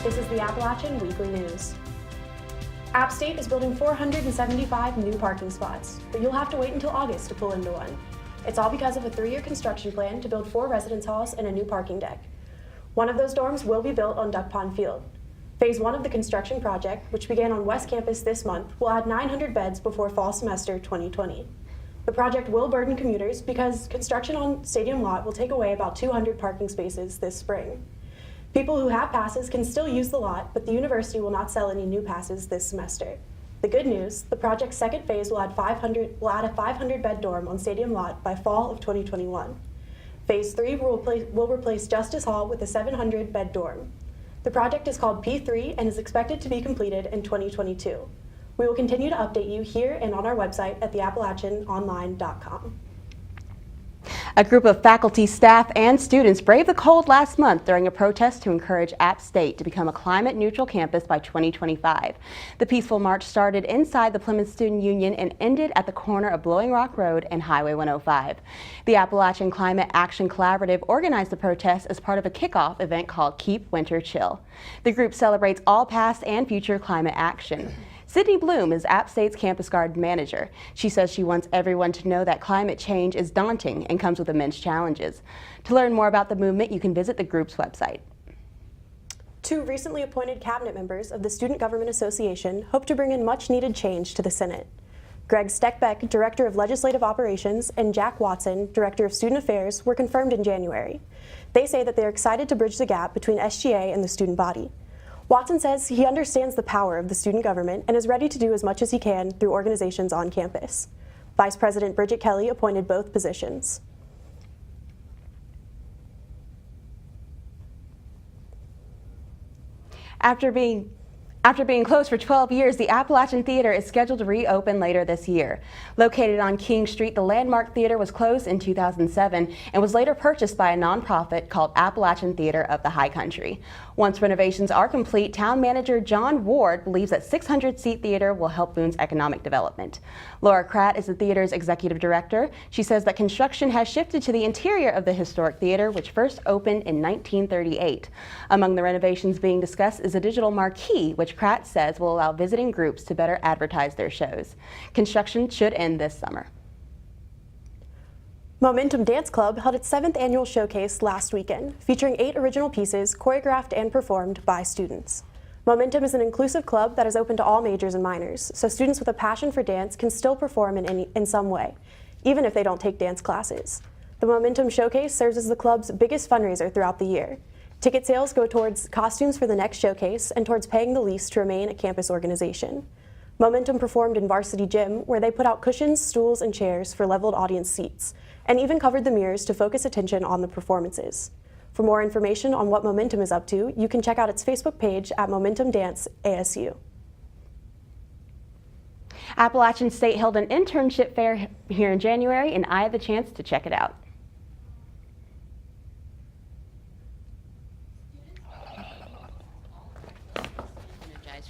This is the Appalachian Weekly News. App State is building 475 new parking spots, but you'll have to wait until August to pull into one. It's all because of a 3-year construction plan to build 4 residence halls and a new parking deck. One of those dorms will be built on Duck Pond Field. Phase 1 of the construction project, which began on West Campus this month, will add 900 beds before fall semester 2020. The project will burden commuters because construction on Stadium Lot will take away about 200 parking spaces this spring. People who have passes can still use the lot, but the university will not sell any new passes this semester. The good news, the project's second phase will add a 500-bed dorm on Stadium Lot by fall of 2021. Phase 3 will replace Justice Hall with a 700-bed dorm. The project is called P3 and is expected to be completed in 2022. We will continue to update you here and on our website at theappalachianonline.com. A group of faculty, staff, and students braved the cold last month during a protest to encourage App State to become a climate-neutral campus by 2025. The peaceful march started inside the Plymouth Student Union and ended at the corner of Blowing Rock Road and Highway 105. The Appalachian Climate Action Collaborative organized the protest as part of a kickoff event called Keep Winter Chill. The group celebrates all past and future climate action. Sydney Bloom is App State's Campus Guard manager. She says she wants everyone to know that climate change is daunting and comes with immense challenges. To learn more about the movement, you can visit the group's website. 2 recently appointed cabinet members of the Student Government Association hope to bring in much-needed change to the Senate. Greg Steckbeck, Director of Legislative Operations, and Jack Watson, Director of Student Affairs, were confirmed in January. They say that they are excited to bridge the gap between SGA and the student body. Watson says he understands the power of the student government and is ready to do as much as he can through organizations on campus. Vice President Bridget Kelly appointed both positions. After being closed for 12 years, the Appalachian Theater is scheduled to reopen later this year. Located on King Street, the landmark theater was closed in 2007 and was later purchased by a nonprofit called Appalachian Theater of the High Country. Once renovations are complete, town manager John Ward believes that 600-seat theater will help Boone's economic development. Laura Kratt is the theater's executive director. She says that construction has shifted to the interior of the historic theater, which first opened in 1938. Among the renovations being discussed is a digital marquee, which Kratt says will allow visiting groups to better advertise their shows. Construction should end this summer. Momentum Dance Club held its 7th annual showcase last weekend, featuring 8 original pieces choreographed and performed by students. Momentum is an inclusive club that is open to all majors and minors, so students with a passion for dance can still perform in some way, even if they don't take dance classes. The Momentum Showcase serves as the club's biggest fundraiser throughout the year. Ticket sales go towards costumes for the next showcase and towards paying the lease to remain a campus organization. Momentum performed in Varsity Gym, where they put out cushions, stools, and chairs for leveled audience seats, and even covered the mirrors to focus attention on the performances. For more information on what Momentum is up to, you can check out its Facebook page at Momentum Dance ASU. Appalachian State held an internship fair here in January, and I had the chance to check it out.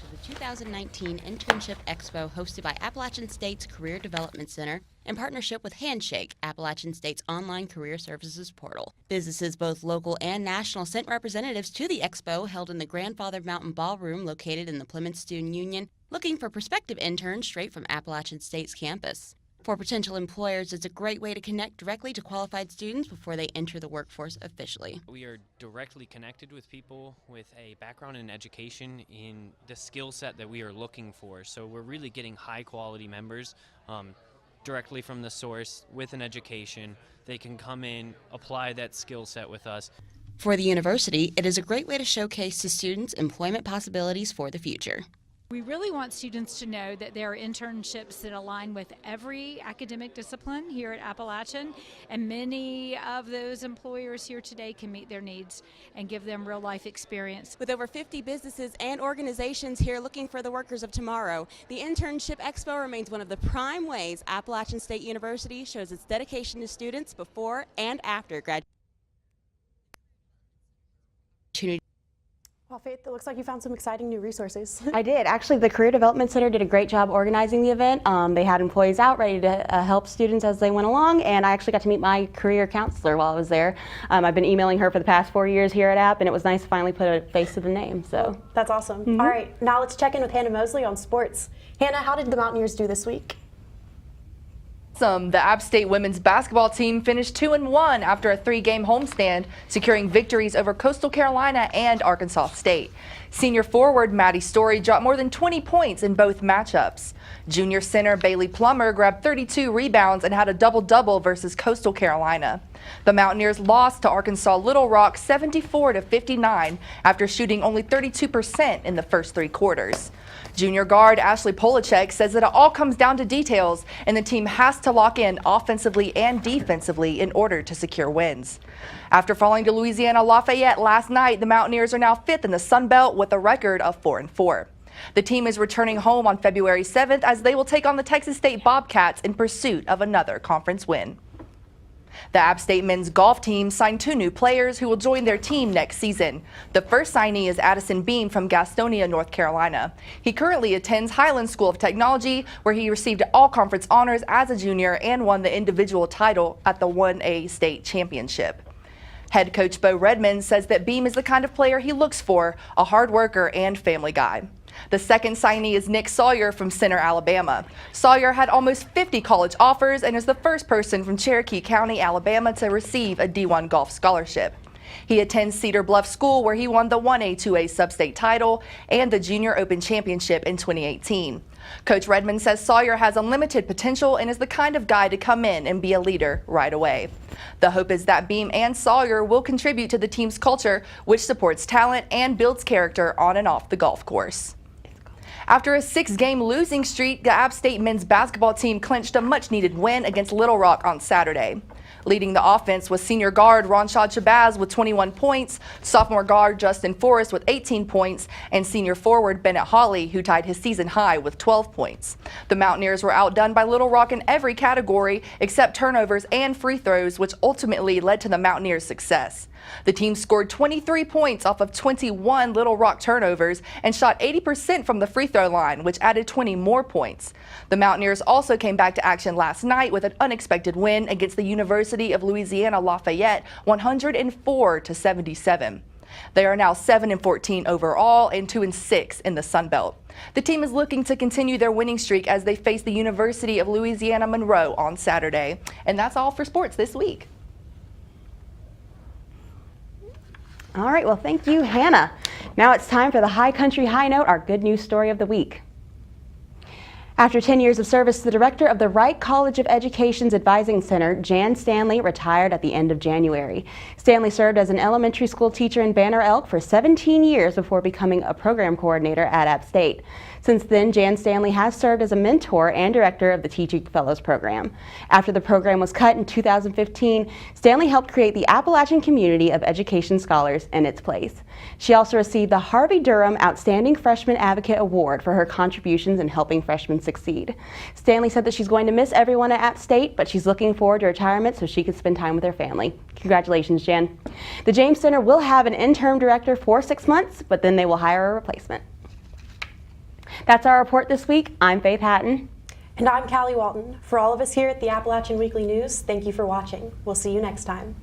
For the 2019 Internship Expo hosted by Appalachian State's Career Development Center in partnership with Handshake, Appalachian State's online career services portal. Businesses both local and national sent representatives to the expo held in the Grandfather Mountain Ballroom located in the Plymouth Student Union, looking for prospective interns straight from Appalachian State's campus. For potential employers, it's a great way to connect directly to qualified students before they enter the workforce officially. We are directly connected with people with a background in education in the skill set that we are looking for. So we're really getting high quality members directly from the source with an education. They can come in, apply that skill set with us. For the university, it is a great way to showcase to students employment possibilities for the future. We really want students to know that there are internships that align with every academic discipline here at Appalachian, and many of those employers here today can meet their needs and give them real life experience. With over 50 businesses and organizations here looking for the workers of tomorrow, the Internship Expo remains one of the prime ways Appalachian State University shows its dedication to students before and after graduation. Well, Faith, it looks like you found some exciting new resources. I did. Actually, the Career Development Center did a great job organizing the event. They had employees out ready to help students as they went along, and I actually got to meet my career counselor while I was there. I've been emailing her for the past 4 years here at App, and it was nice to finally put a face to the name. So That's awesome. All right, now let's check in with Hannah Moseley on sports. Hannah, how did the Mountaineers do this week? The App State women's basketball team finished 2-1 after a 3-game homestand, securing victories over Coastal Carolina and Arkansas State. Senior forward Maddie Story dropped more than 20 points in both matchups. Junior center Bailey Plummer grabbed 32 rebounds and had a double-double versus Coastal Carolina. The Mountaineers lost to Arkansas Little Rock 74-59 after shooting only 32% in the first 3 quarters. Junior guard Ashley Polacek says that it all comes down to details, and the team has to lock in offensively and defensively in order to secure wins. After falling to Louisiana Lafayette last night, the Mountaineers are now 5th in the Sun Belt with a record of 4-4. The team is returning home on February 7th as they will take on the Texas State Bobcats in pursuit of another conference win. The App State men's golf team signed 2 new players who will join their team next season. The first signee is Addison Beam from Gastonia, North Carolina. He currently attends Highland School of Technology, where he received all-conference honors as a junior and won the individual title at the 1A state championship. Head coach Bo Redmond says that Beam is the kind of player he looks for, a hard worker and family guy. The second signee is Nick Sawyer from Center, Alabama. Sawyer had almost 50 college offers and is the first person from Cherokee County, Alabama to receive a D1 golf scholarship. He attends Cedar Bluff School, where he won the 1A, 2A sub-state title and the Junior Open Championship in 2018. Coach Redmond says Sawyer has unlimited potential and is the kind of guy to come in and be a leader right away. The hope is that Beam and Sawyer will contribute to the team's culture, which supports talent and builds character on and off the golf course. After a 6-game losing streak, the App State men's basketball team clinched a much-needed win against Little Rock on Saturday. Leading the offense was senior guard Ronshad Shabazz with 21 points, sophomore guard Justin Forrest with 18 points, and senior forward Bennett Hawley, who tied his season high with 12 points. The Mountaineers were outdone by Little Rock in every category except turnovers and free throws, which ultimately led to the Mountaineers' success. The team scored 23 points off of 21 Little Rock turnovers and shot 80% from the free throw line, which added 20 more points. The Mountaineers also came back to action last night with an unexpected win against the University of Louisiana Lafayette, 104-77. They are now 7-14 overall and 2-6 in the Sun Belt. The team is looking to continue their winning streak as they face the University of Louisiana Monroe on Saturday. And that's all for sports this week. all right, well, thank you, Hannah. Now it's time for the High Country High Note, our good news story of the week. After 10 years of service, the director of the Wright College of Education's Advising Center, Jan Stanley, retired at the end of January. Stanley served as an elementary school teacher in Banner Elk for 17 years before becoming a program coordinator at App State. Since then, Jan Stanley has served as a mentor and director of the Teaching Fellows program. After the program was cut in 2015, Stanley helped create the Appalachian Community of Education Scholars in its place. She also received the Harvey Durham Outstanding Freshman Advocate Award for her contributions in helping freshmen succeed. Stanley said that she's going to miss everyone at App State, but she's looking forward to retirement so she can spend time with her family. Congratulations, Jan. The James Center will have an interim director for 6 months, but then they will hire a replacement. That's our report this week. I'm Faith Hatton. And I'm Callie Walton. For all of us here at the Appalachian Weekly News, thank you for watching. We'll see you next time.